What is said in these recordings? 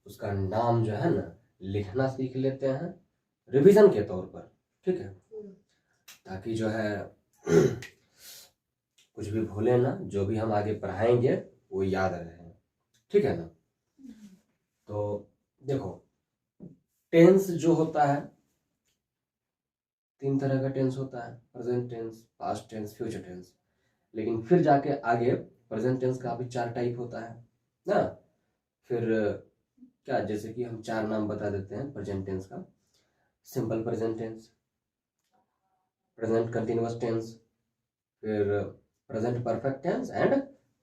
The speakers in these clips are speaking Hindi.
उसका नाम जो है ना लिखना सीख लेते हैं रिवीजन के तौर पर, ठीक है, ताकि जो है कुछ भी भूले ना, जो भी हम आगे पढ़ाएंगे वो याद रहे, ठीक है ना। तो देखो टेंस जो होता है 3 तरह का टेंस होता है, present tense, past tense, future tense. लेकिन फिर जाके आगे प्रेजेंट टेंस का भी 4 टाइप होता है ना। फिर क्या, जैसे कि हम 4 नाम बता देते हैं प्रेजेंट टेंस का। Simple present tense, present continuous tense, फिर present perfect tense and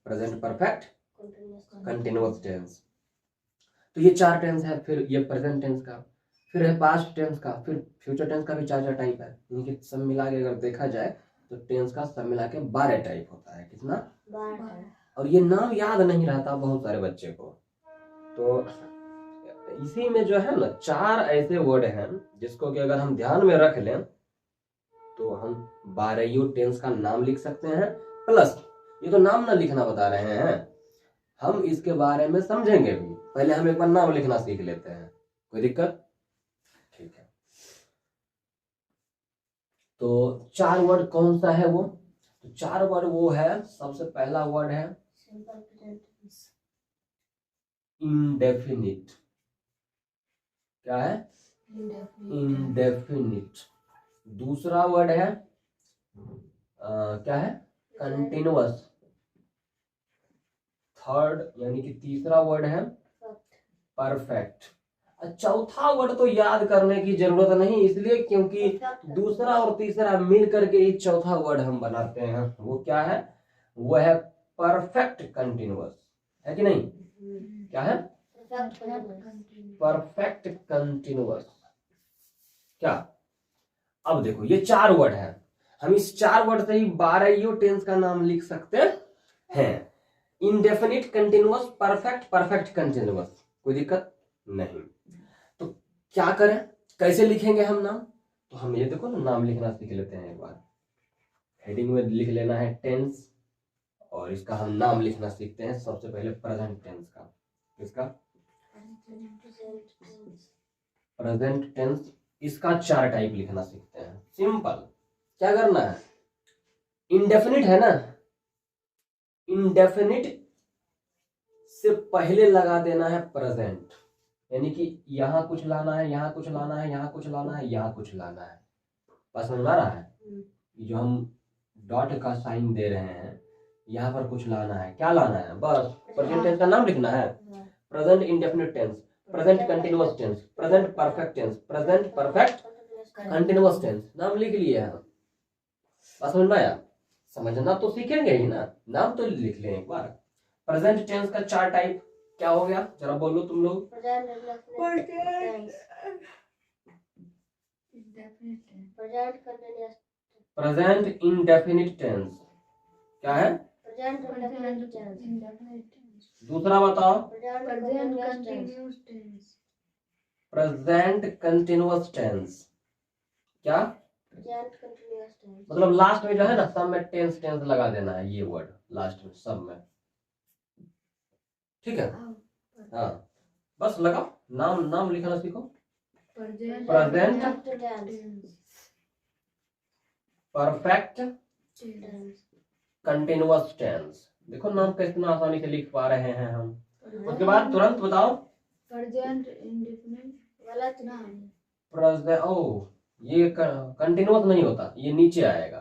present perfect continuous tense. तो ये 4 टेंस है। फिर ये प्रेजेंट टेंस का, फिर है पास्ट टेंस का, फिर फ्यूचर टेंस का भी 4 टाइप है। इनके सब मिला के अगर देखा जाए तो टेंस का सब मिला के 12 टाइप होता है। कितना? 12। और ये नाम याद नहीं रहता बहुत सारे बच्चे को। तो इसी में जो है ना 4 ऐसे वर्ड हैं जिसको कि अगर हम ध्यान में रख लें तो हम 12 टेंस का नाम लिख सकते हैं। प्लस ये तो नाम ना लिखना बता रहे हैं, हम इसके बारे में समझेंगे भी। पहले हम एक बार नाम लिखना सीख लेते हैं, कोई दिक्कत? ठीक है। तो 4 वर्ड कौन सा है वो? तो 4 वर्ड वो है, सबसे पहला वर्ड है इंडेफिनिट। क्या है? इंडेफिनिट। दूसरा वर्ड है क्या है? कंटिन्यूअस। थर्ड यानी कि तीसरा वर्ड है परफेक्ट। चौथा वर्ड तो याद करने की जरूरत नहीं, इसलिए क्योंकि दूसरा और तीसरा मिल करके ही चौथा वर्ड हम बनाते हैं। वो क्या है? वो है परफेक्ट कंटिन्यूअस, है कि नहीं? क्या है? Perfect continuous. क्या? अब देखो ये 4 वर्ड है, हम इस 4 वर्ड से ही 12 टेंस का नाम लिख सकते हैं। Indefinite, continuous, perfect, perfect continuous. कोई दिक्कत नहीं। तो क्या करें, कैसे लिखेंगे हम नाम? तो हम ये देखो ना नाम लिखना सीख लेते हैं एक बार। हेडिंग में लिख लेना है टेंस, और इसका हम नाम लिखना सीखते हैं। सबसे पहले प्रेजेंट टेंस का। किसका? Present tense. इसका 4 टाइप लिखना सीखते हैं। सिंपल, क्या करना है? इंडेफिनिट है ना, इंडेफिनिट से पहले लगा देना है प्रेजेंट, यानी कि यहां कुछ लाना है, यहां कुछ लाना है, यहां कुछ लाना है, यहां कुछ लाना है। बस समझ आ रहा है? जो हम डॉट का साइन दे रहे हैं, यहाँ पर कुछ लाना है। क्या लाना है? बस प्रेजेंट टेंस का नाम लिखना है। Present indefinite tense, present continuous tense, present perfect tense, present perfect continuous tense. नाम लिख लिए हैं। बस समझ में आया? समझना तो सीखेंगे ही ना, नाम तो लिख लें एक बार। प्रेजेंट टेंस का 4 टाइप क्या हो गया, जरा बोलो तुम लोग। प्रेजेंट इंडेफिनिट टेंस क्या है? दूसरा बताओ। Present continuous tense. क्या? मतलब लास्ट में जो है ना सब में टेंस टेंस लगा देना है, ये वर्ड लास्ट में सब में, ठीक है? हाँ बस लगाओ, नाम लिखना सीखो। Present perfect continuous tense. देखो नाम कितना आसानी से लिख पा रहे हैं हम। उसके बाद तुरंत बताओ प्रेजेंट इंडेफिनिट गलत नाम। प्रेजेंट, ओ ये कंटिन्यूअस नहीं होता, ये नीचे आएगा।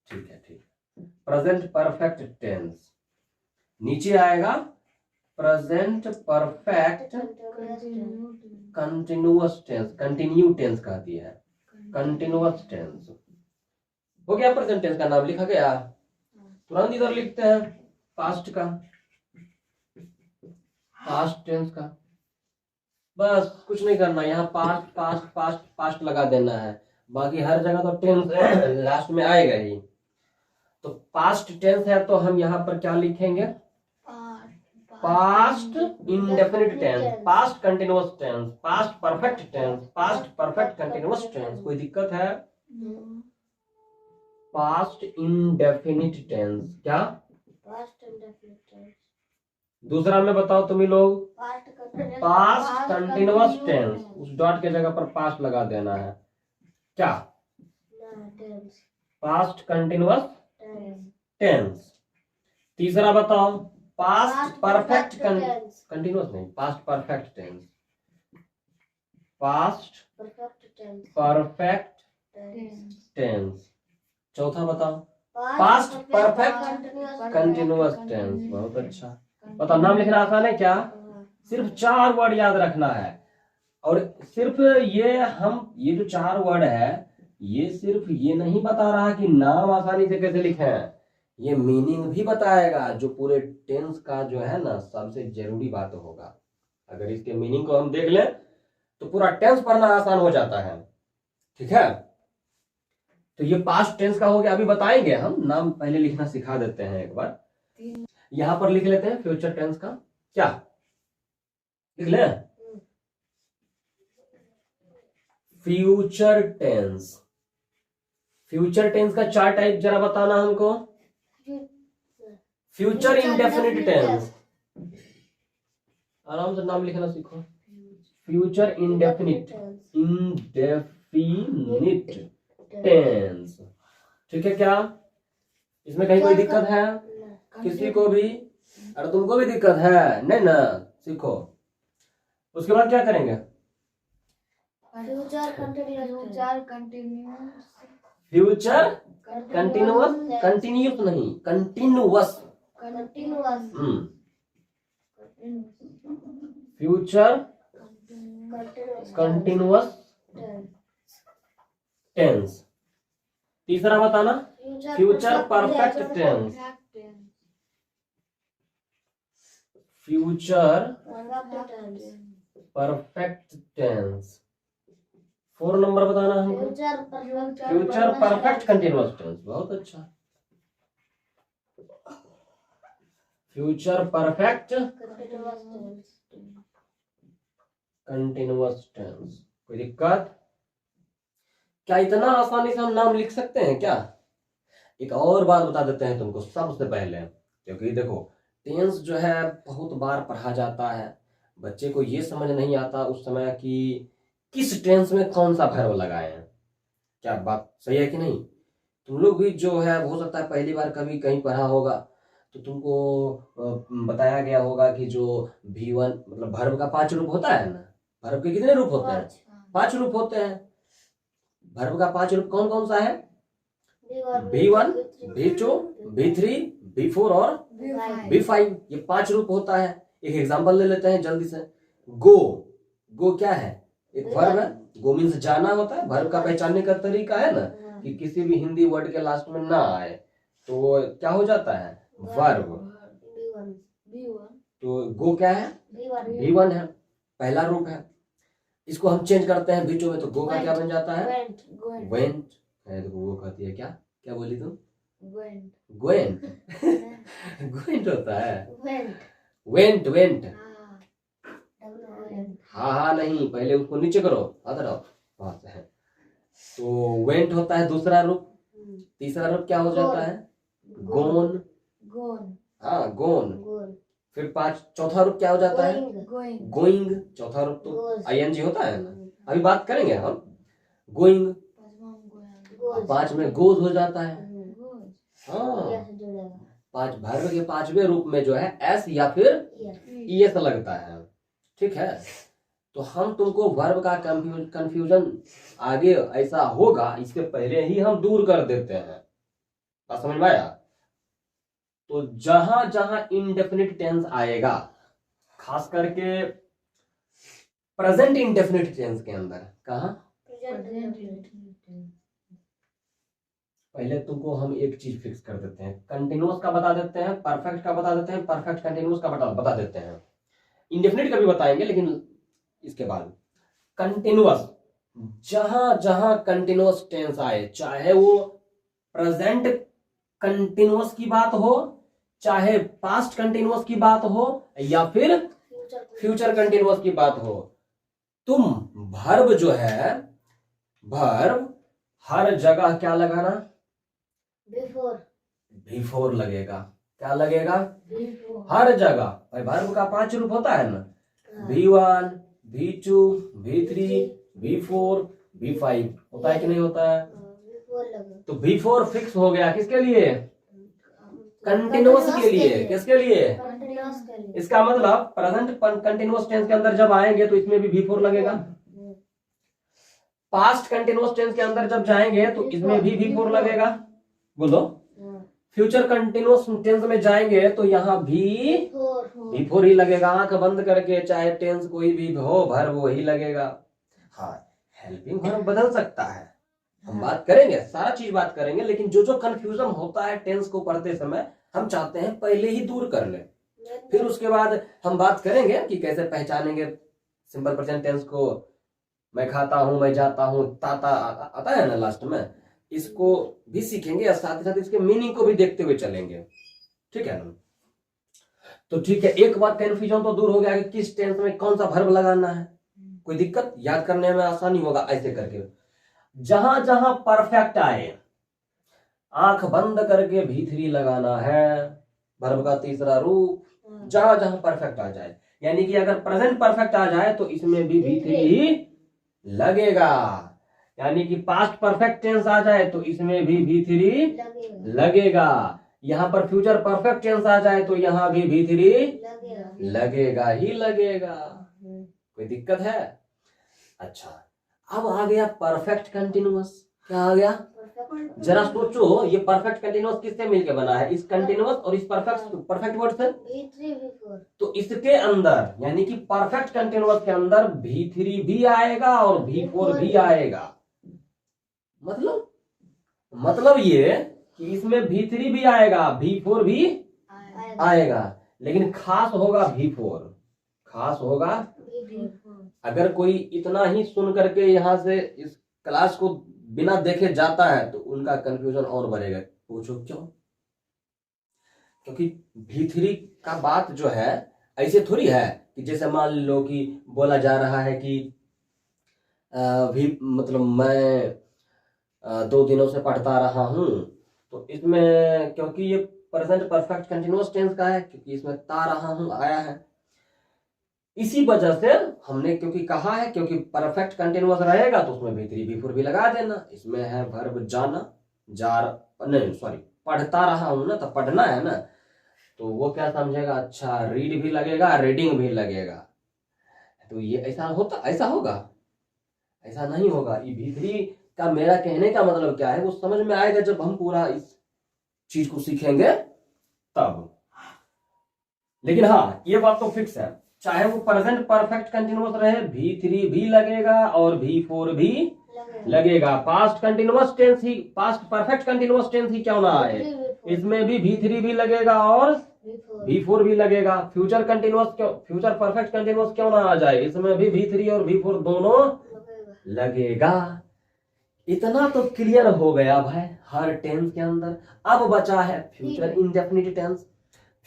ठीक है, ठीक है। प्रेजेंट परफेक्ट टेंस नीचे आएगा। Present perfect continuous tense, continue tense कहती है, कंटिन्यूअस टेंस। हो गया, प्रेजेंट टेंस का नाम लिखा गया। तुरंत इधर लिखते हैं पास्ट का, पास्ट टेंस का। बस कुछ नहीं करना, यहाँ पास्ट पास्ट पास्ट पास्ट लगा देना है। बाकी हर जगह तो टेंस लास्ट में आएगा ही। तो पास्ट टेंस है तो हम यहाँ पर क्या लिखेंगे? Past indefinite tense, past continuous tense, past perfect tense, past perfect continuous tense. कोई दिक्कत है? Past indefinite tense. क्या? Past indefinite tense. दूसरा में बताओ तुम्ही लोग, past continuous past continuous tense, उस डॉट के जगह पर पास्ट लगा देना है। क्या? Tense past continuous tense tense. तीसरा बताओ, पास्ट परफेक्ट टेंस कंटिन्यूअस नहीं, past perfect tense, past perfect tense perfect tense tense. चौथा बताओ, पास्ट परफेक्ट कंटिन्यूअस टेंस। बहुत अच्छा। बताओ, नाम लिखना आसान है क्या? सिर्फ 4 वर्ड याद रखना है, और सिर्फ ये जो 4 वर्ड है, ये सिर्फ ये नहीं बता रहा कि नाम आसानी से कैसे लिखें हैं, ये मीनिंग भी बताएगा, जो पूरे टेंस का जो है ना सबसे जरूरी बात होगा। अगर इसके मीनिंग को हम देख लें तो पूरा टेंस पढ़ना आसान हो जाता है। ठीक है, तो ये पास्ट टेंस का हो गया। अभी बताएंगे हम, नाम पहले लिखना सिखा देते हैं एक बार। यहां पर लिख लेते हैं फ्यूचर टेंस का। क्या लिख ले? Future tense. फ्यूचर टेंस का 4 टाइप जरा बताना हमको। फ्यूचर इंडेफिनिट टेंस, आराम से नाम लिखना सीखो। Future indefinite tense. ठीक है क्या? इसमें कहीं कोई दिक्कत है किसी को भी? अरे तुमको भी दिक्कत है नहीं ना? सीखो। उसके बाद क्या करेंगे? फ्यूचर फ्यूचर कंटिन्यूअस, कंटिन्यूस नहीं, कंटिन्यूअस। Future continuous tense. तीसरा बताना, future perfect tense. Future perfect tense. 4 number बताना हमको, फ्यूचर परफेक्ट कंटिन्यूअस टेंस। बहुत अच्छा, फ्यूचर परफेक्ट कंटिन्यूअस टेंस। कोई दिक्कत? क्या इतना आसानी से हम नाम लिख सकते हैं क्या? एक और बात बता देते हैं तुमको सबसे पहले, क्योंकि देखो टेंस जो है बहुत बार पढ़ा जाता है, बच्चे को ये समझ नहीं आता उस समय कि किस टेंस में कौन सा वर्ब लगाए हैं। क्या बात सही है कि नहीं? तुम लोग भी जो है हो सकता है पहली बार कभी कहीं पढ़ा होगा, तो तुमको बताया गया होगा कि जो V1 मतलब वर्ब का 5 रूप होता है ना। वर्ब के कितने रूप होते हैं? 5 रूप होते हैं। वर्ब का 5 रूप कौन कौन सा है? V1, V2, V3, V4 और V5। ये 5 रूप होता है। एक एग्जांपल ले लेते हैं जल्दी से। गो, गो क्या है? एक वर्ब है। गो मीन्स जाना होता है। वर्ब का पहचानने का तरीका है ना कि किसी भी हिंदी वर्ड के लास्ट में ना आए तो वो क्या हो जाता है? वर्ब। तो गो क्या है? V1 है, पहला रूप है। इसको हम चेंज करते हैं V2 में, तो गो का क्या बन जाता है? वेंट है। तो वो कहती है क्या? क्या बोली तुम? ग्वेंट। ग्वेंट होता है। Went, went. हाँ नहीं, पहले उसको नीचे करो, हाथ हटाओ, वहां से है। तो वेंट होता है दूसरा रूप। तीसरा रूप क्या हो जाता है? गोन। हाँ, गोन। फिर चौथा रूप क्या हो जाता है? गोइंग। चौथा रूप तो ING होता है ना, अभी बात करेंगे हम। गोइंग। 5 में गोज हो जाता है। हाँ, 5 वर्ब के 5वें रूप में जो है S या फिर ES लगता है। ठीक है, तो हम तुमको वर्ब का कंफ्यूजन आगे ऐसा होगा इसके पहले ही हम दूर कर देते हैं। बात समझ में आया? तो जहां जहां इंडेफिनिट टेंस आएगा, खास करके प्रेजेंट इंडेफिनिट टेंस के अंदर, कहा पहले तुमको हम एक चीज फिक्स कर देते हैं, कंटिन्यूअस का बता देते हैं, परफेक्ट का बता देते हैं, परफेक्ट कंटिन्यूअस का बता देते हैं, इंडेफिनिट का भी बताएंगे लेकिन इसके बाद। कंटिन्यूअस, जहां जहां कंटिन्यूअस टेंस आए, चाहे वो प्रेजेंट कंटिन्यूअस की बात हो, चाहे पास्ट कंटिन्यूअस की बात हो, या फिर फ्यूचर कंटिन्यूअस की बात हो, तुम वर्ब जो है, वर्ब हर जगह क्या लगाना? बिफोर लगेगा। क्या लगेगा? V4 हर जगह भाई वर्ब का 5 रूप होता है ना, V1, V2, V3, V4, V5 होता है कि नहीं होता है? V4 लगा तो V4 फिक्स हो गया किसके लिए? कंटिन्यूअस के लिए। किसके लिए? कंटिन्यूअस के लिए इसका मतलब प्रेजेंट कंटिन्यूअस टेंस के अंदर जब आएंगे तो इसमें भी V4 लगेगा। पास्ट कंटिन्यूअस टेंस के अंदर जब जाएंगे तो इसमें भी V4 लगेगा। बोलो। फ्यूचर कंटिन्यूअस टेंस में जाएंगे तो यहाँ भी V4 ही लगेगा। आंख बंद करके चाहे टेंस कोई भी हो वर्ब वही लगेगा। हाँ, हेल्पिंग वर्ब बदल सकता है, हम बात करेंगे, सारा चीज बात करेंगे, लेकिन जो जो कंफ्यूजन होता है टेंस को पढ़ते समय हम चाहते हैं पहले ही दूर कर ले, फिर उसके बाद हम बात करेंगे कि कैसे पहचानेंगे सिंपल प्रेजेंट टेंस को। मैं खाता हूं, मैं जाता हूं, ताता आता है ना लास्ट में, इसको भी सीखेंगे और साथ ही साथ इसके मीनिंग को भी देखते हुए चलेंगे। ठीक है ना? तो ठीक है, एक बार कंफ्यूजन तो दूर हो गया कि किस टेंस में कौन सा वर्ब लगाना है। कोई दिक्कत? याद करने में आसानी होगा ऐसे करके। जहां जहां परफेक्ट आए आंख बंद करके V3 लगाना है, वर्ब का तीसरा रूप। जहां जहां परफेक्ट आ जाए, यानी कि अगर प्रेजेंट परफेक्ट आ जाए तो इसमें भी V3 ही लगेगा। यानी कि पास्ट परफेक्ट टेंस आ जाए तो इसमें भी V3 लगेगा। यहां पर फ्यूचर परफेक्ट टेंस आ जाए तो यहां भी V3 लगेगा ही लगेगा। कोई दिक्कत है? अच्छा, अब आ गया परफेक्ट कंटिन्यूअस। क्या आ गया? जरा सोचो, ये परफेक्ट कंटिन्यूअस किससे मिलकर बना है? इस कंटिन्यूअस और इस परफेक्ट वर्ड से। V3 V4 तो इसके अंदर यानी कि परफेक्ट कंटिन्यूअस के अंदर V3 भी आएगा और V4 भी आएगा। मतलब ये कि इसमें V3 भी आएगा, V4 भी आएगा, लेकिन खास होगा V4, खास होगा। अगर कोई इतना ही सुन करके यहाँ से इस क्लास को बिना देखे जाता है तो उनका कंफ्यूजन और बढ़ेगा। पूछो क्यों? क्योंकि V3 का बात जो है ऐसे थोड़ी है कि जैसे मान लो कि बोला जा रहा है कि मतलब मैं 2 दिनों से पढ़ता रहा हूं, तो इसमें क्योंकि ये प्रेजेंट परफेक्ट कंटिन्यूअस टेंस का है, क्योंकि इसमें ता रहा हूं आया है, इसी वजह से हमने क्योंकि कहा है क्योंकि परफेक्ट कंटिन्यूअस रहेगा तो उसमें V3 V4 भी लगा देना। इसमें है वर्ब जाना, पढ़ता रहा हूं ना, तो पढ़ना है ना, तो वो क्या समझेगा? अच्छा, रीड भी लगेगा, रीडिंग भी लगेगा। तो ये ऐसा होगा? ऐसा नहीं होगा। ये V3 का मेरा कहने का मतलब क्या है वो समझ में आएगा जब हम पूरा इस चीज को सीखेंगे तब। लेकिन हाँ, ये बात तो फिक्स है, चाहे वो प्रेजेंट परफेक्ट कंटिन्यूअस रहे V3 भी लगेगा और V4 भी लगेगा। पास्ट कंटिन्यूअस टेंस ही, पास्ट परफेक्ट कंटिन्यूअस टेंस ही क्यों ना आए, इसमें भी V3 भी लगेगा और V4 भी लगेगा। फ्यूचर परफेक्ट कंटिन्यूअस क्यों ना आ जाए, इसमें भी V3 और V4 दोनों लगेगा। इतना तो क्लियर हो गया भाई हर टेंस के अंदर। अब बचा है future indefinite tense,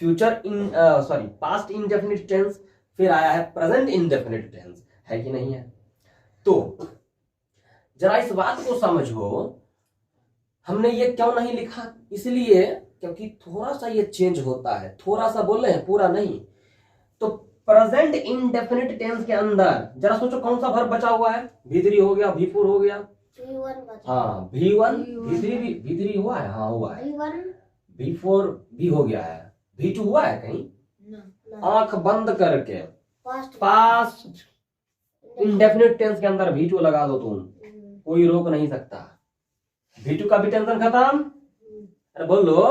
past indefinite tense, फिर आया है प्रेजेंट इंडेफिनिट टेंस, है कि नहीं है? तो जरा इस बात को समझो, हमने ये क्यों नहीं लिखा? इसलिए क्योंकि थोड़ा सा ये चेंज होता है, थोड़ा सा बोल रहे हैं, पूरा नहीं। तो प्रेजेंट इंडेफिनिट टेंस के अंदर जरा सोचो कौन सा वर्ब बचा हुआ है? V3 हो गया, V4 हो गया, हाँ V1 V3 हुआ है, हाँ हुआ है, V4 भी हो गया है, V2 हुआ है कहीं? आंख बंद करके पास्ट इंडेफिनिट टेंस के अंदर V2 लगा दो तुम, कोई रोक नहीं सकता। V2 का भी टेंशन खत्म। अरे बोलो,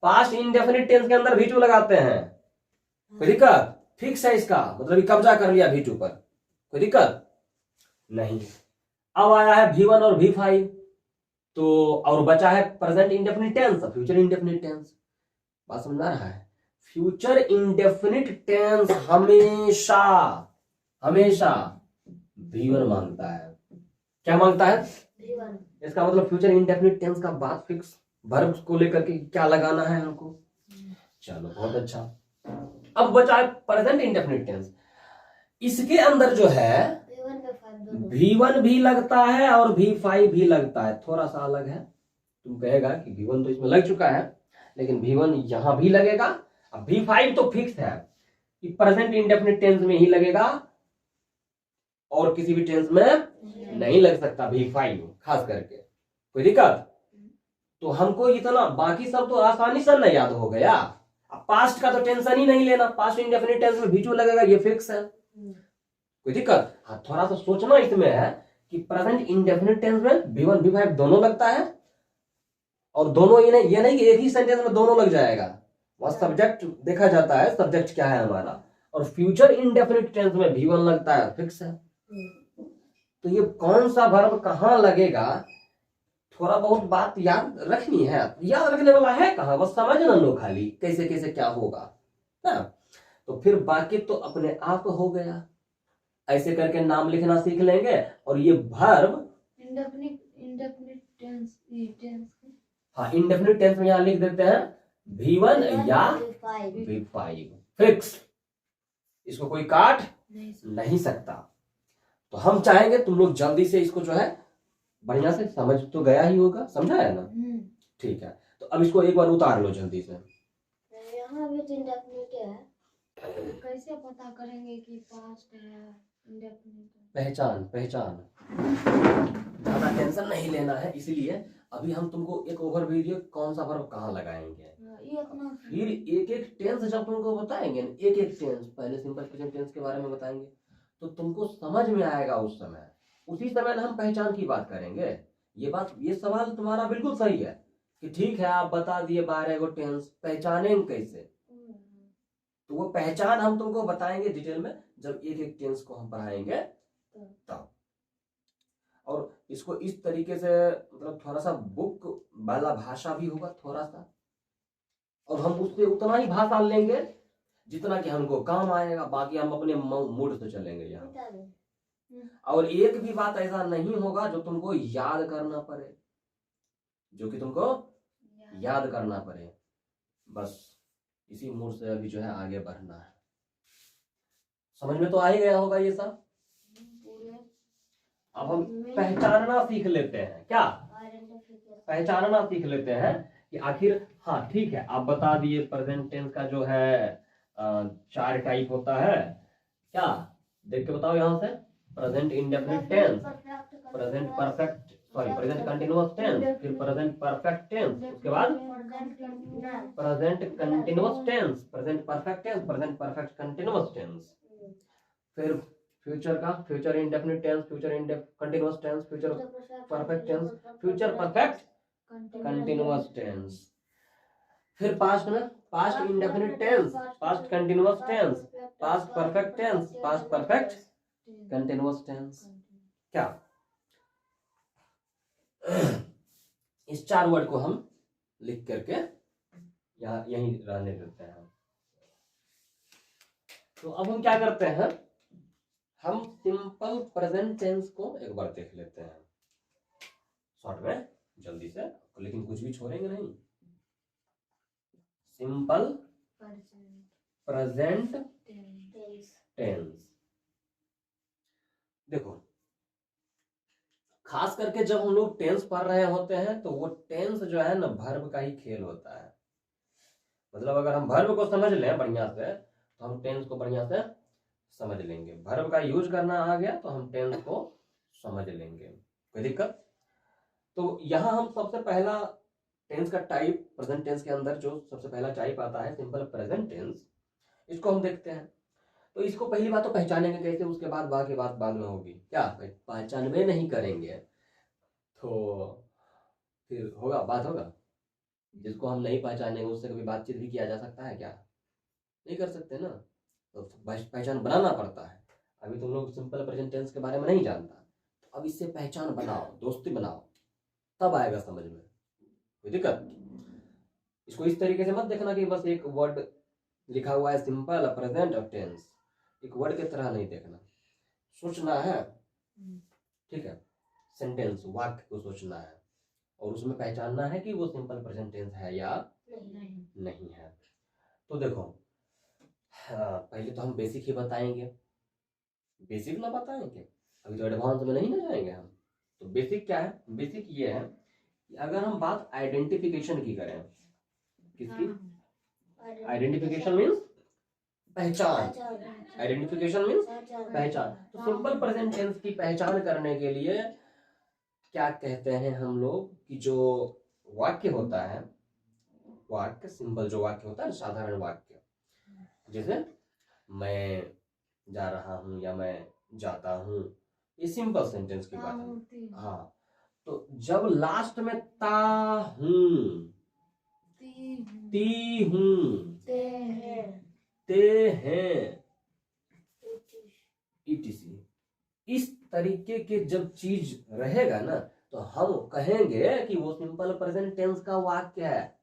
पास्ट इंडेफिनिट टेंस के अंदर V2 लगाते हैं, कोई दिक्कत? फिक्स है इसका मतलब कब्जा कर लिया V2 पर, कोई दिक्कत नहीं। अब आया है V1 और V5, तो और बचा है present indefinite tense, future indefinite tense. बात समझ आ रहा है? फ्यूचर इंडेफिनिट टेंस हमेशा V1 मांगता है। क्या मांगता है? V1। इसका मतलब फ्यूचर इंडेफिनिट टेंस का बात फिक्स, वर्ब को लेकर के क्या लगाना है हमको। चलो बहुत अच्छा। अब बचा है प्रेजेंट इंडेफिनिट टेंस, इसके अंदर जो है V1 भी लगता है और V5 भी लगता है, थोड़ा सा अलग है। तुम कहेगा कि V1 तो इसमें लग चुका है, लेकिन V1 यहां भी लगेगा। अब V5 तो फिक्स है कि प्रेजेंट इंडेफिनिट टेंस में ही लगेगा और किसी भी टेंस में नहीं लग सकता V5 खास करके। कोई दिक्कत? तो हमको इतना बाकी सब तो आसानी से ना याद हो गया। अब पास्ट का तो टेंशन ही नहीं लेना, पास्ट इंडेफिनिट टेंस में V2 लगेगा, ये फिक्स है। कोई दिक्कत? हाँ, थोड़ा सा सोचना इसमें है कि प्रेजेंट इंडेफिनिट टेंस में V1 V5 दोनों लगता है, और दोनों ये नहीं कि एक ही सेंटेंस में दोनों लग जाएगा। वहां सब्जेक्ट देखा जाता है, सब्जेक्ट क्या है हमारा। और फ्यूचर इंडेफिनिट टेंस में V1 लगता है, फिक्स है। तो ये कौन सा वर्ब कहां लगेगा, थोड़ा बहुत बात याद रखनी है। याद रखने वाला है कहां, बस समझना लो खाली कैसे कैसे क्या होगा ना। तो फिर बाकी तो अपने आप हो गया। ऐसे करके नाम लिखना सीख लेंगे। और ये वर्ब इंडेफिनिट टेंस हाँ, इंडेफिनिट टेंस में यहां लिख देते हैं V1 या V5 फिक्स। इसको कोई काट नहीं सकता। तो हम चाहेंगे तुम लोग जल्दी से इसको जो है बढ़िया से समझ तो गया ही होगा, समझा है ना? ठीक है, तो अब इसको एक बार उतार लो जल्दी से। यहाँ भी तो इंडेफिनिट है, कैसे पता करेंगे कि पास्ट है इंडेफिनिट? पहचान ज्यादा टेंशन नहीं लेना है, इसीलिए अभी हम तुमको एक ओवरव्यू दिए कौन सा वर्ब कहाँ लगाएंगे। फिर एक एक टेंस जब तुमको बताएंगे, एक एक टेंस, पहले सिंपल प्रेजेंट टेंस के बारे में बताएंगे तो तुमको समझ में आएगा। उस समय उसी समय हम पहचान की बात करेंगे। ये सवाल तुम्हारा बिल्कुल सही है कि ठीक है आप बता दिए 12 गो टेंस, पहचानेंगे कैसे? तो वो पहचान हम तुमको बताएंगे डिटेल में जब एक एक टेंस को हम पढ़ाएंगे तब। और इसको इस तरीके से मतलब थोड़ा सा बुक वाला भाषा भी होगा थोड़ा सा, और हम उससे उतना ही भाषा लेंगे जितना कि हमको काम आएगा। बाकी हम अपने मूड से चलेंगे यहाँ। और एक भी बात ऐसा नहीं होगा जो तुमको याद करना पड़े, जो कि तुमको याद करना पड़े। बस इसी मूड से अभी जो है आगे बढ़ना है। समझ में तो आ ही गया होगा ये सब। अब हम पहचानना सीख लेते हैं। क्या पहचानना सीख लेते हैं कि आखिर, हाँ ठीक है आप बता दिए प्रेजेंट टेंस का जो है 4 टाइप होता है। क्या देख के बताओ यहाँ से। Present indefinite tense, present perfect present continuous tense, फिर प्रेजेंट परफेक्ट टेंस, उसके बाद present continuous tense, present perfect tense, present perfect continuous tense, फिर फ्यूचर का future indefinite tense, future continuous tense, future perfect tense, future perfect continuous tense, फिर पास्ट में past indefinite tense, past continuous tense, past perfect tense, past perfect continuous tense. क्या इस 4 वर्ड को हम लिख करके यहीं रहने देते हैं। तो अब हम क्या करते हैं, हम सिंपल प्रेजेंट टेंस को एक बार देख लेते हैं शॉर्ट में जल्दी से, लेकिन कुछ भी छोड़ेंगे नहीं। Simple present tense. देखो खास करके जब हम लोग टेंस पढ़ रहे होते हैं तो वो टेंस जो है ना वर्ब का ही खेल होता है। मतलब अगर हम वर्ब को समझ लें बढ़िया से तो हम टेंस को बढ़िया से समझ लेंगे। वर्ब का यूज करना आ गया तो हम टेंस को समझ लेंगे। कोई दिक्कत? तो यहां हम सबसे पहला टेंस का टाइप प्रेजेंट टेंस के अंदर जो सबसे पहला टाइप आता है सिंपल प्रेजेंट टेंस, इसको हम देखते हैं। तो इसको पहली बात तो पहचानेंगे कैसे, उसके बाद बाकी बात बाद में होगी। क्या पहचान में नहीं करेंगे तो फिर बात होगा। जिसको हम नहीं पहचानेंगे उससे कभी बातचीत भी किया जा सकता है क्या? नहीं कर सकते ना। तो पहचान बनाना पड़ता है। अभी तुम लोग सिंपल प्रेजेंट टेंस के बारे में नहीं जानता, तो अब इससे पहचान बनाओ, दोस्ती बनाओ, तब आएगा समझ में। कोई दिक्कत? इसको इस तरीके से मत देखना कि बस एक वर्ड लिखा हुआ है सिंपल प्रेजेंट और टेंस, एक वर्ड की तरह नहीं देखना, सोचना है। ठीक है, सेंटेंस वाक्य को सोचना है और उसमें पहचानना है कि वो सिंपल प्रेजेंट टेंस है या नहीं है। तो देखो पहले तो हम बेसिक ही बताएंगे। बेसिक ना बताएंगे, अभी तो एडवांस में नहीं ना जाएंगे हम। तो बेसिक क्या है? बेसिक ये है कि अगर हम बात आइडेंटिफिकेशन की करें किसकी? आइडेंटिफिकेशन मीन्स पहचान, आइडेंटिफिकेशन मीन्स पहचान। तो सिंपल प्रेजेंट टेंस की पहचान करने के लिए क्या कहते हैं हम लोग कि जो वाक्य होता है, वाक्य सिंपल जो वाक्य होता है, साधारण वाक्य, जैसे मैं जा रहा हूं या मैं जाता हूं, ये सिंपल सेंटेंस की बात है। हाँ, तो जब लास्ट में ता हूं, ती हूं, ते हैं, etc, इस तरीके के जब चीज रहेगा ना, तो हम कहेंगे कि वो सिंपल प्रेजेंट टेंस का वाक्य है।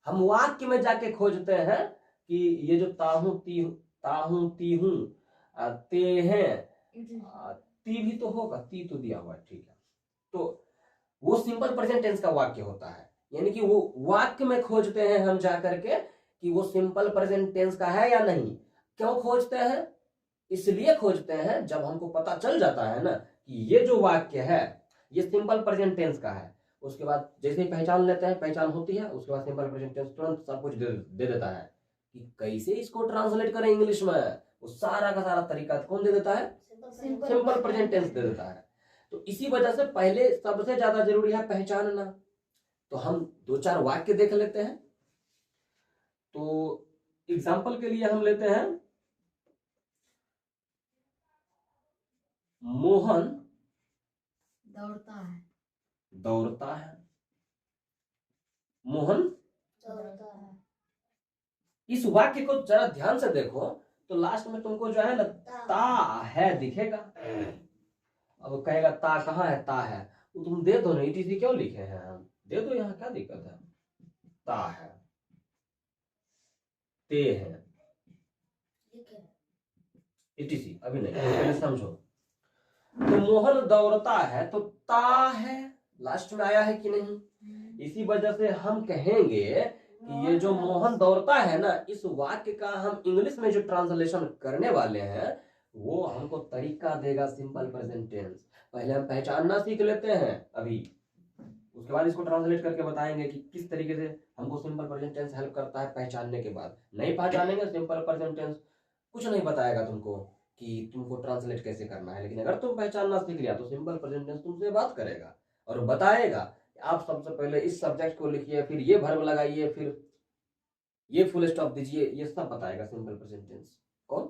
हम वाक्य में जाके खोजते हैं कि ये जो ताहू ती हूं, ते हैं, ती भी तो होगा, ती तो दिया हुआ है, ठीक है, तो वो सिंपल प्रेजेंट टेंस का वाक्य होता है। यानी कि वो वाक्य में खोजते हैं हम जाकर के कि वो सिंपल प्रेजेंट टेंस का है या नहीं। क्यों खोजते हैं? इसलिए खोजते हैं जब हमको पता चल जाता है ना कि ये जो वाक्य है ये सिंपल प्रेजेंट टेंस का है, उसके बाद जैसे ही पहचान लेते हैं, पहचान होती है, उसके बाद सिंपल प्रेजेंट टेंस तुरंत सब कुछ दे देता है कि कैसे इसको ट्रांसलेट करें इंग्लिश में, वो सारा का सारा तरीका कौन दे देता है? सिंपल प्रेजेंट टेंस दे देता है। तो इसी वजह से पहले सबसे ज्यादा जरूरी है पहचानना। तो हम दो चार वाक्य देख लेते हैं। तो एग्जाम्पल के लिए हम लेते हैं, मोहन दौड़ता है, मोहन दौड़ता है। इस वाक्य को जरा ध्यान से देखो तो लास्ट में तुमको जो है ना ता है दिखेगा। अब कहेगा ता कहाँ है? ता है, वो तुम दे दो ना, etc क्यों लिखे हैं हम, दे दो, यहाँ क्या दिक्कत है? ता है, ते है, etc, अभी नहीं, पहले समझो। तो मोहन दौड़ता है, तो ता है लास्ट में आया है कि नहीं? इसी वजह से हम कहेंगे कि ये जो मोहन दौड़ता है ना, इस वाक्य का हम इंग्लिश में जो ट्रांसलेशन करने वाले हैं वो हमको तरीका देगा सिंपल प्रेजेंट टेंस। पहले हम पहचानना सीख लेते हैं अभी, उसके बाद इसको ट्रांसलेट करके बताएंगे कि किस तरीके से हमको सिंपल प्रेजेंट टेंस हेल्प करता है पहचानने के बाद। नहीं पहचानेंगे सिंपल प्रेजेंट टेंस कुछ नहीं बताएगा तुमको कि तुमको ट्रांसलेट कैसे करना है। लेकिन अगर तुम पहचानना सीख लिया तो सिंपल प्रेजेंट टेंस तुमसे बात करेगा और बताएगा आप सबसे पहले इस सब्जेक्ट को लिखिए, फिर ये वर्ब लगाइए, फिर ये फुल स्टॉप दीजिए, ये सब बताएगा सिंपल प्रेजेंट टेंस। कौन?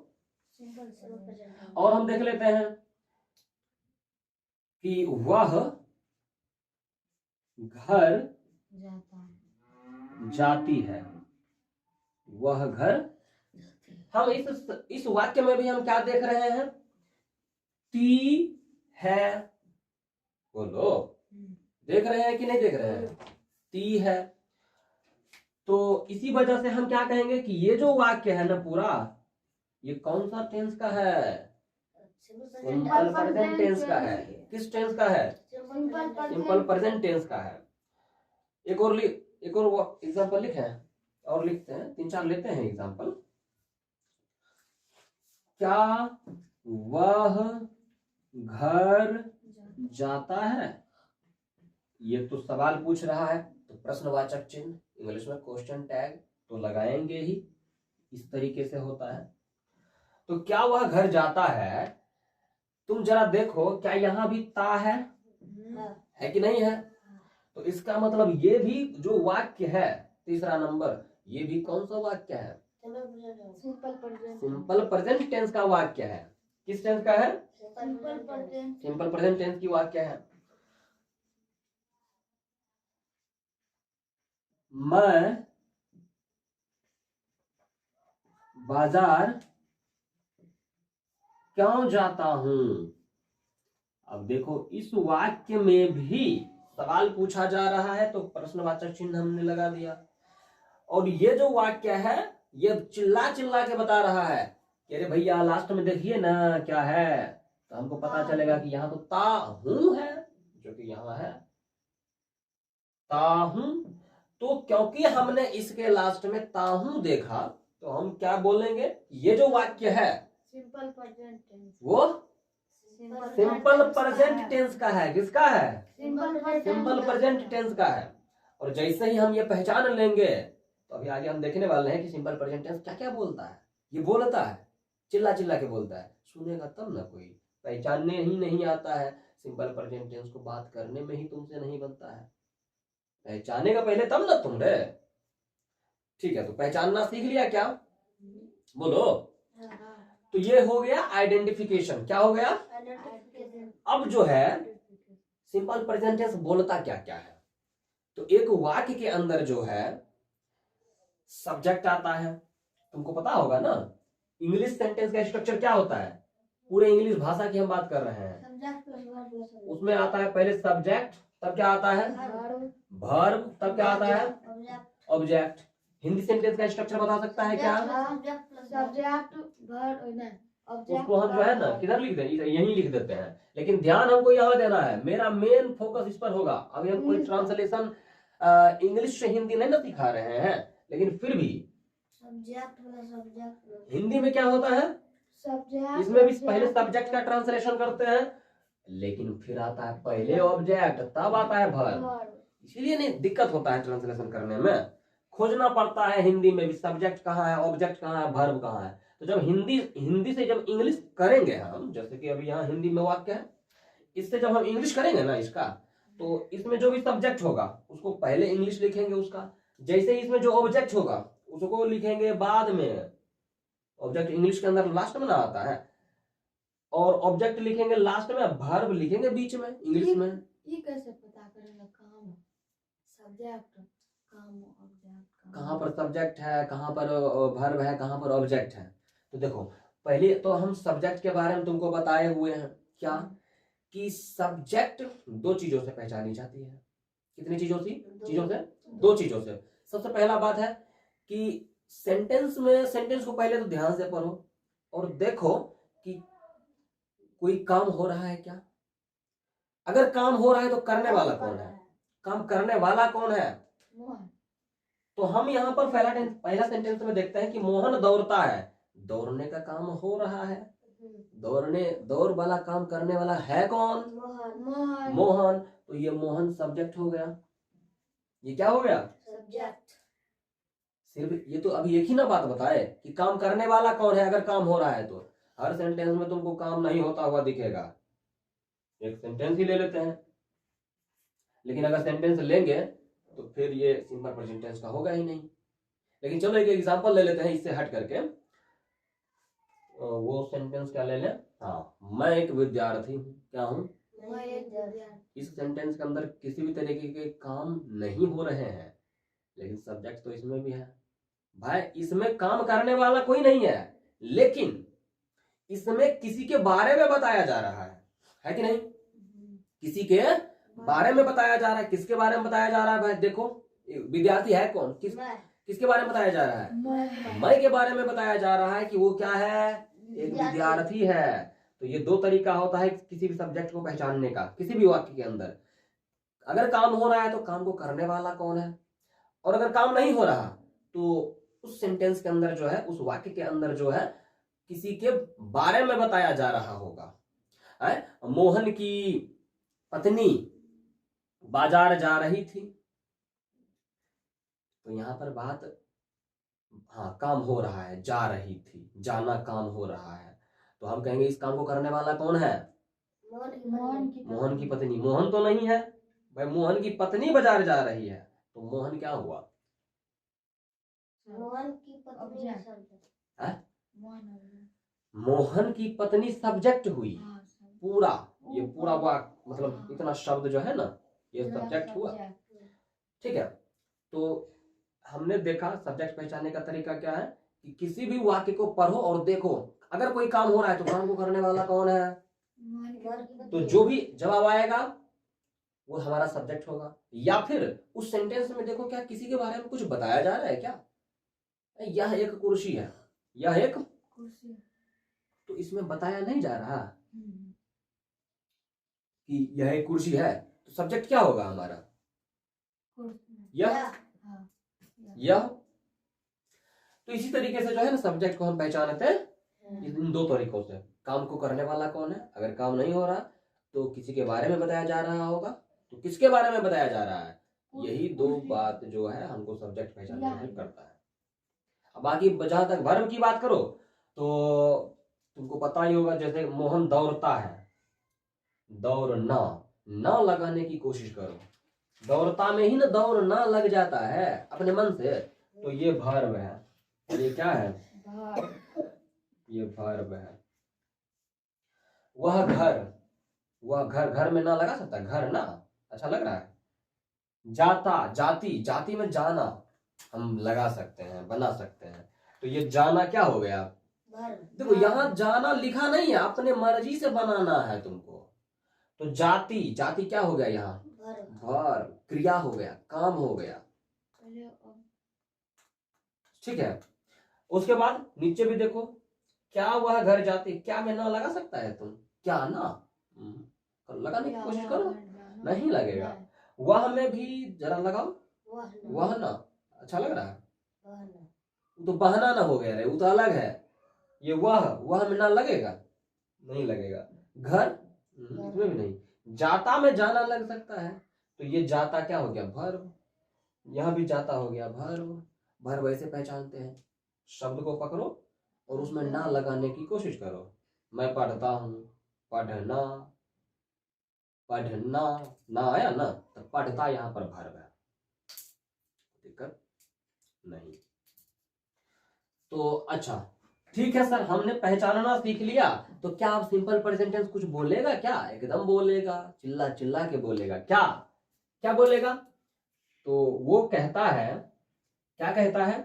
और हम देख लेते हैं कि वह घर जाती है, वह घर, हम इस वाक्य में भी हम क्या देख रहे हैं? ती है, बोलो, देख रहे हैं कि नहीं देख रहे हैं? ती है। तो इसी वजह से हम क्या कहेंगे कि ये जो वाक्य है ना पूरा, ये कौन सा टेंस का है? सिंपल प्रेजेंट टेंस का है। किस टेंस का है? सिंपल प्रेजेंट टेंस का है। एक और एग्जांपल लिखे और लिखते हैं, 3-4 लेते हैं एग्जांपल। क्या वह घर जाता है? ये तो सवाल पूछ रहा है, तो प्रश्नवाचक चिन्ह, इंग्लिश में क्वेश्चन टैग तो लगाएंगे ही, इस तरीके से होता है। तो क्या वह घर जाता है, तुम जरा देखो क्या यहाँ भी ता है कि नहीं है? तो इसका मतलब ये भी जो वाक्य है तीसरा नंबर, ये भी कौन सा वाक्य है? सिंपल प्रेजेंट टेंस का वाक्य है। किस टेंस का है? सिंपल प्रेजेंट टेंस की वाक्य है। मैं बाजार क्यों जाता हूं? अब देखो इस वाक्य में भी सवाल पूछा जा रहा है तो प्रश्नवाचक चिन्ह हमने लगा दिया। और ये जो वाक्य है ये चिल्ला चिल्ला के बता रहा है कि अरे भैया लास्ट में देखिए ना क्या है, तो हमको पता चलेगा कि यहाँ तो ता हूं है, जो कि यहाँ है ता हूं। तो क्योंकि हमने इसके लास्ट में ता हूं देखा तो हम क्या बोलेंगे? ये जो वाक्य है सिंपल प्रेजेंट टेंस, वो सिंपल प्रेजेंट टेंस का है। किसका है? सिंपल सिंपल प्रेजेंट टेंस का है। और जैसे ही हम ये पहचान लेंगे तो अभी आगे हम देखने वाले हैं कि सिंपल प्रेजेंट टेंस क्या क्या बोलता है। ये बोलता है, चिल्ला चिल्ला के बोलता है, सुनेगा तब ना कोई। पहचानने ही नहीं आता है सिंपल प्रेजेंट टेंस को, बात करने में ही तुमसे नहीं बनता है। पहचानेगा पहले तब ना तुम रे। ठीक है, तो पहचानना सीख लिया क्या? बोलो। तो ये हो गया आइडेंटिफिकेशन। क्या हो गया? अब जो है सिंपल प्रेजेंट टेंस बोलता क्या क्या है। तो एक वाक्य के अंदर जो है सब्जेक्ट आता है, तुमको पता होगा ना इंग्लिश सेंटेंस का स्ट्रक्चर क्या होता है। पूरे इंग्लिश भाषा की हम बात कर रहे हैं। उसमें आता है पहले सब्जेक्ट, तब क्या आता है वर्ब, तब क्या आता है ऑब्जेक्ट। हिंदी सेंटेंस का स्ट्रक्चर बता सकता है क्या? सब्जेक्ट वर्ब उसको हम जो है ना किधर लिख दें, यहीं लिख देते हैं। लेकिन ध्यान हमको यहाँ देना है, मेरा मेन फोकस इस पर होगा। अभी हम कोई ट्रांसलेशन इंग्लिश से हिंदी नहीं ना सिखा रहे हैं, लेकिन फिर भी सब्जेक्ट हिंदी में क्या होता है, सब्जेक्ट इसमें भी पहले सब्जेक्ट का ट्रांसलेशन करते हैं, लेकिन फिर आता है पहले ऑब्जेक्ट, तब आता है वर्ब। इसीलिए नहीं दिक्कत होता है ट्रांसलेशन करने में, खोजना पड़ता है हिंदी में भी सब्जेक्ट कहाँ है, ऑब्जेक्ट कहाँ है, वर्ब कहाँ है। तो जब हिंदी से जब इंग्लिश करेंगे हम, जैसे कि अभी यहाँ हिंदी में वाक्य है, इससे जब हम इंग्लिश करेंगे ना इसका, तो इसमें जो भी सब्जेक्ट होगा उसको पहले इंग्लिश लिखेंगे उसका, जैसे ही इसमें जो ऑब्जेक्ट होगा उसको लिखेंगे बाद में। ऑब्जेक्ट इंग्लिश के अंदर लास्ट में ना आता है, और ऑब्जेक्ट लिखेंगे लास्ट में, वर्ब लिखेंगे बीच में इंग्लिश में। ये कैसे पता करेंगे काम सब्जेक्ट काम ऑब्जेक्ट कहाँ पर सब्जेक्ट है, कहाँ पर वर्ब है, कहाँ पर ऑब्जेक्ट है। तो देखो पहले तो हम सब्जेक्ट के बारे में तुमको बताए हुए हैं क्या, कि सब्जेक्ट दो चीजों से पहचानी जाती है। कितनी चीजों से? दो चीजों से। सबसे पहला बात है कि सेंटेंस में, सेंटेंस को पहले तो ध्यान से पढ़ो और देखो कि कोई काम हो रहा है क्या। अगर काम हो रहा है तो करने वाला कौन है, काम करने वाला कौन है। तो हम यहाँ पर पहला सेंटेंस में देखते हैं कि मोहन दौड़ता है, दौड़ने का काम हो रहा है, दौड़ वाला काम करने वाला है कौन? मोहन। तो ये मोहन सब्जेक्ट हो गया। ये क्या हो गया? सब्जेक्ट। सिर्फ ये तो अभी एक ही ना बात बताए कि काम करने वाला कौन है। अगर काम हो रहा है तो हर सेंटेंस में तुमको काम नहीं होता हुआ दिखेगा, एक सेंटेंस ही ले लेते हैं। लेकिन अगर सेंटेंस लेंगे तो फिर ये सिंपल प्रेजेंट टेंस का होगा ही नहीं। लेकिन चलो एक एग्जांपल ले लेते हैं इससे हट करके। वो सेंटेंस क्या ले लें? हाँ, मैं एक विद्यार्थी हूँ। क्या हूँ? इस सेंटेंस के अंदर किसी भी तरीके के काम नहीं हो रहे हैं, लेकिन सब्जेक्ट तो इसमें भी है। भाई इसमें काम करने वाला कोई नहीं है, लेकिन इसमें किसी के बारे में बताया जा रहा है कि नहीं? किसी के बारे में बताया जा रहा है। किसके बारे में बताया जा रहा है भाई? देखो विद्यार्थी है कौन, किसके बारे में बताया जा रहा है? मैं के बारे में बताया जा रहा है कि वो क्या है, एक विद्यार्थी है। तो ये दो तरीका होता है किसी भी सब्जेक्ट को पहचानने का, किसी भी वाक्य के अंदर। अगर काम हो रहा है तो काम को करने वाला कौन है, और अगर काम नहीं हो रहा तो उस सेंटेंस के अंदर जो है, उस वाक्य के अंदर जो है किसी के बारे में बताया जा रहा होगा। मोहन की पत्नी बाजार जा रही थी, तो यहां पर बात, हाँ काम हो रहा है, जा रही थी, जाना काम हो रहा है, तो हम कहेंगे इस काम को करने वाला कौन है? मोहन की पत्नी। मोहन तो नहीं है भाई, मोहन की पत्नी बाजार जा रही है, तो मोहन क्या हुआ? मोहन की पत्नी मोहन की पत्नी सब्जेक्ट हुई। पूरा ये पूरा वाक्य मतलब इतना शब्द जो है ना, ये सब्जेक्ट हुआ। ठीक है, तो हमने देखा सब्जेक्ट पहचानने का तरीका क्या है कि किसी भी वाक्य को पढ़ो और देखो, अगर कोई काम हो रहा है तो काम को करने वाला कौन है, तो जो भी जवाब आएगा वो हमारा सब्जेक्ट होगा। या फिर उस सेंटेंस में देखो क्या किसी के बारे में कुछ बताया जा रहा है क्या, यह एक कुर्सी है, यह एक कुर्सी, तो इसमें बताया नहीं जा रहा कि यह एक कुर्सी है, तो सब्जेक्ट क्या होगा हमारा? यह। तो इसी तरीके से जो है ना सब्जेक्ट को हम पहचानते हैं इन दो तरीकों से। काम को करने वाला कौन है, अगर काम नहीं हो रहा तो किसी के बारे में बताया जा रहा होगा, तो किसके बारे में बताया जा रहा है? यही दो बात जो है हमको सब्जेक्ट पहचानने में हेल्प करता है। अब बाकी जहां तक वर्ब की बात करो तो तुमको पता ही होगा, जैसे मोहन दौड़ता है, दौड़ना, ना लगाने की कोशिश करो, दौड़ता में ही ना दौड़ना लग जाता है अपने मन से, तो ये वर्ब है। ये क्या है? ये वर्ब है। वह घर, वह घर, घर में ना लगा सकता, घर ना अच्छा लग रहा है। जाता, जाति, जाति में जाना हम लगा सकते हैं, बना सकते हैं, तो ये जाना क्या हो गया? देखो यहाँ जाना लिखा नहीं है, अपने मर्जी से बनाना है तुमको, तो जाति, जाति क्या हो गया यहाँ? वर्ब, क्रिया हो गया, काम हो गया। ठीक है। उसके बाद नीचे भी देखो, क्या वह घर जाती, क्या में ना लगा सकता है तुम? क्या ना, लगाने की कोशिश करो, नहीं लगेगा। वह में भी जरा लगाओ, वह ना अच्छा लग रहा है, तो बहना ना हो गया रे, वो तो अलग है। ये वह में ना लगेगा, नहीं लगेगा। घर, इसमें भी नहीं। जाता में जाना लग सकता है, तो ये जाता क्या हो गया? वर्ब। यहाँ भी जाता हो गया वर्ब। वर्ब ऐसे पहचानते हैं, शब्द को पकड़ो और उसमें ना लगाने की कोशिश करो। मैं पढ़ता हूँ, पढ़ना, पढ़ना, ना आया ना, तो पढ़ता यहाँ पर वर्ब है, दिक्कत नहीं। तो अच्छा ठीक है सर, हमने पहचानना सीख लिया, तो क्या आप सिंपल प्रेजेंट टेंस कुछ बोलेगा क्या? एकदम बोलेगा, चिल्ला चिल्ला के बोलेगा। क्या क्या बोलेगा? तो वो कहता है, क्या कहता है?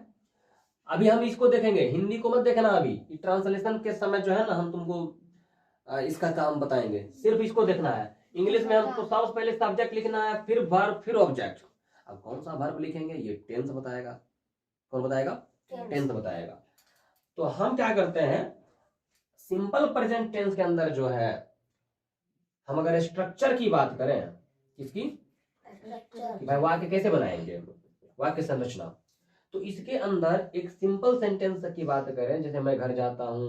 अभी हम इसको देखेंगे, हिंदी को मत देखना अभी, ट्रांसलेशन के समय जो है ना हम तुमको इसका काम बताएंगे, सिर्फ इसको देखना है। इंग्लिश में हमको सबसे पहले सब्जेक्ट लिखना है, फिर वर्ब, फिर ऑब्जेक्ट। अब कौन सा वर्ब लिखेंगे ये टेंस बताएगा। कौन बताएगा? टेंस बताएगा। तो हम क्या करते हैं, सिंपल प्रेजेंट टेंस के अंदर जो है, हम अगर स्ट्रक्चर की बात करें, किसकी? भाई वाक्य कैसे बनाएंगे, वाक्य संरचना, तो इसके अंदर एक सिंपल सेंटेंस की बात करें, जैसे मैं घर जाता हूं,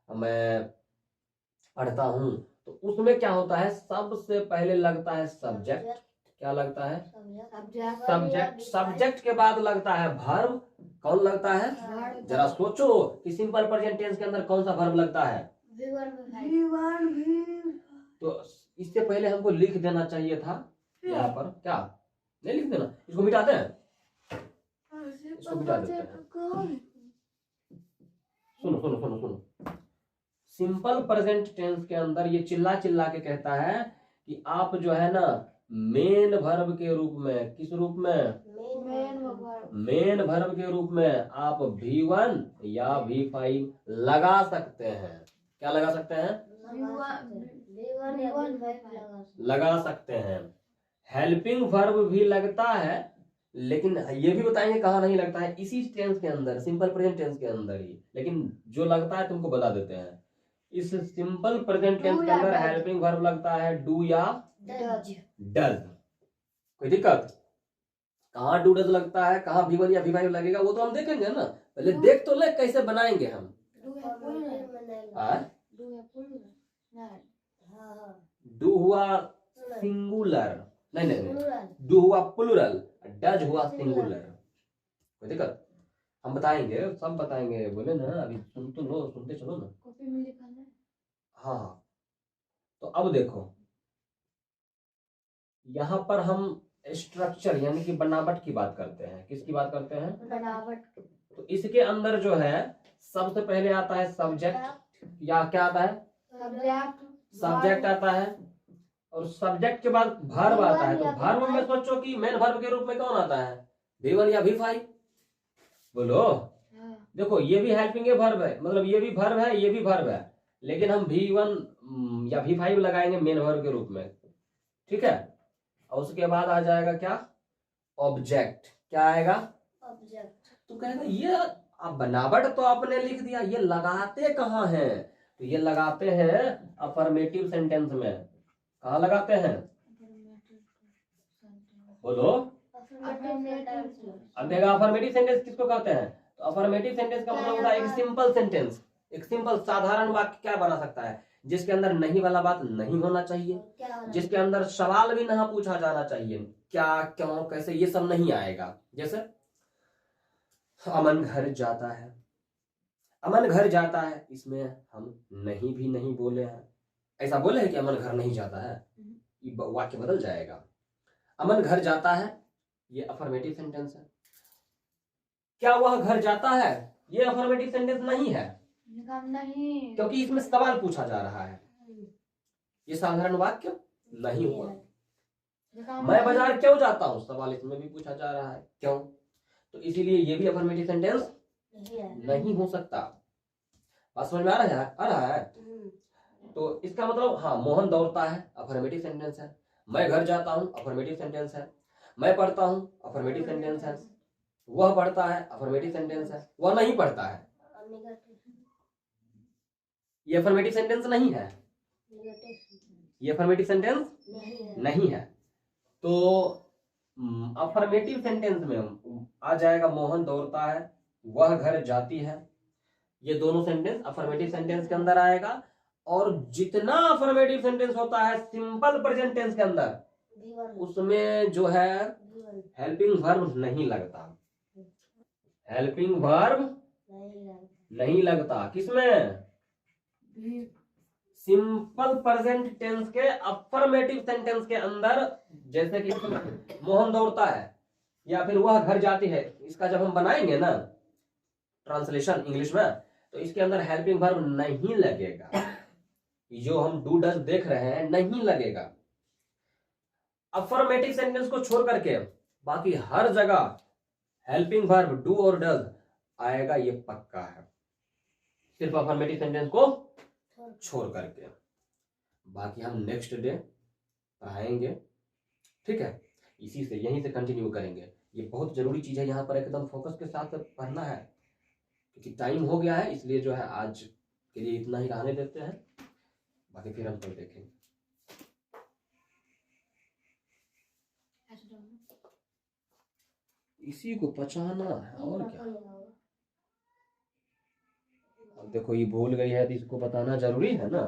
मैं पढ़ता हूं, तो उसमें क्या होता है? सबसे पहले लगता है सब्जेक्ट। क्या लगता है? सब्जेक्ट। सब्जेक्ट के बाद लगता है वर्ब। कौन लगता है? जरा सोचो कि सिंपल प्रेजेंट टेंस के अंदर कौन सा वर्ब लगता है? तो इससे पहले हमको लिख देना चाहिए था यहाँ पर, क्या नहीं लिख देना, इसको मिटा दें, इसको मिटा देते हैं। सुनो सुनो सुनो सुनो, सिंपल प्रेजेंट टेंस के अंदर ये चिल्ला चिल्ला के कहता है कि आप जो है ना मेन वर्ब के रूप में, किस रूप में? मेन वर्ब के रूप में आप V1 या V5 लगा सकते हैं। क्या लगा सकते हैं? लगा सकते हैं। हेल्पिंग वर्ब भी लगता है, लेकिन ये भी बताएंगे कहाँ नहीं लगता है, इसी टेंस के अंदर, सिंपल प्रेजेंट टेंस के अंदर ही, लेकिन जो लगता है तुमको बता देते हैं। इस सिंपल प्रेजेंट टेंस के अंदर हेल्पिंग वर्ब लगता है डू या डज। कोई दिक्कत? कहाँ डू डज लगता है, कहाँ V1 या V5 लगेगा, वो तो हम देखेंगे ना, पहले देख तो ले कैसे बनाएंगे हम। डू हुआ सिंगुलर, नहीं नहीं नहीं, डू हुआ प्लूरल, डज हुआ सिंगुलर। कोई दिक्कत? हम बताएंगे, सब बताएंगे, बोले ना, अभी सुन तो लो, सुनते चलो ना। कॉपी में लिखा है। हाँ, तो अब देखो यहाँ पर हम स्ट्रक्चर यानी कि बनावट की बात करते हैं। किसकी बात करते हैं? बनावट। तो इसके अंदर जो है सबसे पहले आता है सब्जेक्ट, या क्या आता है? सब्जेक्ट आता है, और सब्जेक्ट के बाद वर्ब आता है। तो वर्ब में सोचो कि मेन वर्ब के रूप में कौन आता है? V1 या V5? बोलो। देखो ये भी हेल्पिंग वर्ब है, मतलब ये भी वर्ब है, ये भी वर्ब है, लेकिन हम V1 या V5 लगाएंगे मेन वर्ब के रूप में। ठीक है, और उसके बाद आ जाएगा क्या? ऑब्जेक्ट। क्या आएगा? ऑब्जेक्ट। तो कहेगा ये आप बनावट तो आपने लिख दिया, ये लगाते कहाँ हैं? तो ये लगाते हैं अफर्मेटिव सेंटेंस में। कहाँ लगाते हैं? बोलो। अब देखा अफर्मेटिव सेंटेंस किसको कहते हैं? तो अफर्मेटिव सेंटेंस का मतलब होता है एक सिंपल सेंटेंस, एक सिंपल साधारण वाक्य क्या बना सकता है? जिसके अंदर नहीं वाला बात नहीं होना चाहिए, क्या वाला? जिसके अंदर सवाल भी ना पूछा जाना चाहिए, क्या क्यों कैसे ये सब नहीं आएगा। जैसे अमन घर जाता है, अमन घर जाता है, इसमें हम नहीं भी नहीं बोले हैं। ऐसा बोले हैं कि अमन घर नहीं जाता है, ये वाक्य बदल जाएगा। अमन घर जाता है, ये अफर्मेटिव सेंटेंस है। क्या वह घर जाता है, ये अफर्मेटिव सेंटेंस नहीं है, नहीं, क्योंकि इसमें सवाल पूछा जा रहा है। ये साधारण वाक्य नहीं हुआ। मैं बाजार क्यों जाता हूं, सवाल इसमें भी पूछा जा रहा है, क्यों, तो इसीलिए ये भी अफर्मेटिव सेंटेंस नहीं हो सकता। बात समझ में आ रहा है। तो इसका मतलब हाँ, मोहन दौड़ता है, अफर्मेटिव सेंटेंस है। मैं घर जाता हूं, अफर्मेटिव सेंटेंस है। मैं पढ़ता हूं, अफर्मेटिव सेंटेंस है। वह पढ़ता है, अफर्मेटिव सेंटेंस है। वह नहीं पढ़ता है, ये अफर्मेटिव सेंटेंस नहीं है, ये अफर्मेटिव सेंटेंस नहीं है। तो अफर्मेटिव सेंटेंस में आ जाएगा मोहन दौड़ता है, वह घर जाती है, ये दोनों सेंटेंस अफर्मेटिव सेंटेंस के अंदर आएगा। और जितना अफर्मेटिव सेंटेंस होता है सिंपल प्रेजेंट टेंस के अंदर, उसमें जो है हेल्पिंग वर्ब नहीं लगता, हेल्पिंग वर्ब नहीं लगता। किसमें, सिंपल प्रेजेंट टेंस के अफर्मेटिव सेंटेंस के अंदर। जैसे कि मोहन दौड़ता है या फिर वह घर जाती है, इसका जब हम बनाएंगे ना ट्रांसलेशन इंग्लिश में, तो इसके अंदर हेल्पिंग वर्ब नहीं लगेगा, जो हम डू डज देख रहे हैं नहीं लगेगा। अफर्मेटिव सेंटेंस को छोड़ करके बाकी हर जगह हेल्पिंग वर्ब डू और डज आएगा, ये पक्का है, सिर्फ अफर्मेटिव सेंटेंस को छोड़ करके। बाकी हम नेक्स्ट डे पढ़ाएंगे, ठीक है, इसी से यहीं से कंटिन्यू करेंगे। ये बहुत जरूरी चीज है, यहाँ पर एकदम फोकस के साथ पढ़ना है, क्योंकि टाइम हो गया है, इसलिए जो है आज के लिए इतना ही रहने देते हैं, बाकी फिर हम कल देखेंगे। इसी को पचाना है और क्या। अब देखो ये भूल गई है तो इसको बताना जरूरी है ना।